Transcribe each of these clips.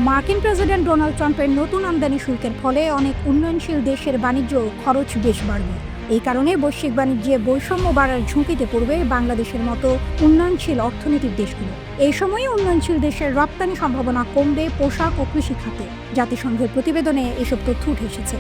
মার্কিন president Donald ট্রাম্পের নতুন আমদানি শুল্কের ফলে অনেক উন্নয়নশীল দেশের বাণিজ্য খরচ বেশ বাড়বে। এই কারণে বৈশ্বিক বাণিজ্যে বৈষম্য বাড়ার ঝুঁকিতে পড়বে বাংলাদেশের মতো উন্নয়নশীল অর্থনীতির দেশগুলো। এই সময়ে উন্নয়নশীল দেশের রপ্তানি সম্ভাবনা কমবে পোশাক ও কৃষি খাতে। জাতিসংঘের প্রতিবেদনে এসব তথ্য উঠে এসেছে।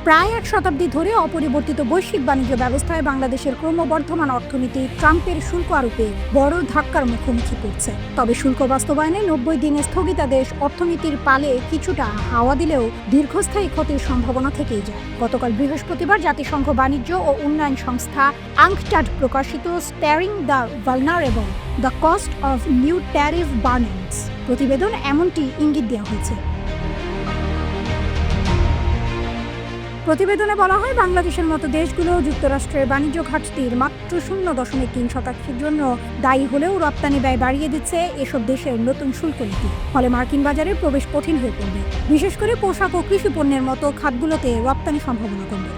প্রায় এক শতাব্দী ধরে অপরিবর্তিত বৈশ্বিক বাণিজ্য ব্যবস্থায় বাংলাদেশের ক্রমবর্ধমান অর্থনীতি ট্রাম্পের শুল্ক আরোপে বড় ধাক্কার মুখোমুখি পড়ছে। তবে শুল্ক বাস্তবায়নে 90 দিনের স্থগিতাদেশ অর্থনীতির পালে কিছুটা হাওয়া দিলেও দীর্ঘস্থায়ী ক্ষতির সম্ভাবনা থেকেই যায়। গতকাল বৃহস্পতিবার জাতিসংঘ বাণিজ্য ও উন্নয়ন সংস্থা আঙ্কটাড প্রকাশিত staring the vulnerable the cost of new tariff burdens প্রতিবেদন এমনটি ইঙ্গিত দেওয়া হয়েছে। প্রতিবেদনে বলা হয়, বাংলাদেশের মতো দেশগুলো যুক্তরাষ্ট্রের বাণিজ্য ঘাটতির মাত্র 0.3% জন্য দায়ী হলেও রপ্তানি ব্যয় বাড়িয়ে দিচ্ছে এসব দেশের নতুন শুল্ক নীতি। ফলে মার্কিন বাজারে প্রবেশ কঠিন হয়ে পড়বে। বিশেষ করে পোশাক ও কৃষি পণ্যের মতো খাতগুলোতে রপ্তানি সম্ভাবনা কমবে।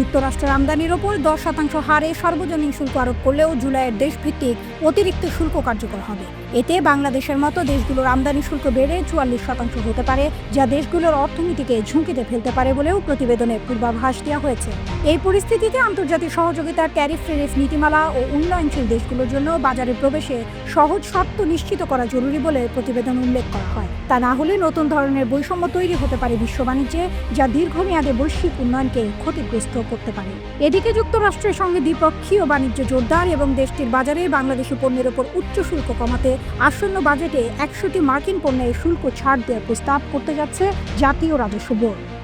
যুক্তরাষ্ট্রের আমদানির ওপর 10% হারে সর্বজনীন শুল্ক আরোপ করলেও জুলাইয়ের দেশভিত্তিক অতিরিক্ত শুল্ক কার্যকর হবে। এতে বাংলাদেশের মতো দেশগুলোর আমদানি শুল্ক বেড়ে 44% হতে পারে, যা দেশগুলোর অর্থনীতিকে ঝুঁকিতে ফেলতে পারে বলেও প্রতিবেদনে পূর্বাভাস দেওয়া হয়েছে। এই পরিস্থিতিতে আন্তর্জাতিক সহযোগিতার ট্যারিফ নীতিমালা ও উন্নয়নশীল দেশগুলোর জন্য বাজারে প্রবেশে সহজ শর্ত নিশ্চিত করা জরুরি বলে প্রতিবেদন উল্লেখ করা হয়। তা না হলে নতুন ধরনের বৈষম্য তৈরি হতে পারে বিশ্ব বাণিজ্যে, যা দীর্ঘমেয়াদে বৈশ্বিক উন্নয়নকে ক্ষতিগ্রস্ত করতে পারে। এদিকে যুক্তরাষ্ট্রের সঙ্গে দ্বিপক্ষীয় বাণিজ্য জোরদার এবং দেশটির বাজারে বাংলাদেশি পণ্যের ওপর উচ্চ শুল্ক কমাতে আসন্ন বাজেটে 100টি মার্কিন পণ্যের শুল্ক ছাড় দেওয়ার প্রস্তাব করতে যাচ্ছে জাতীয় রাজস্ব বোর্ড।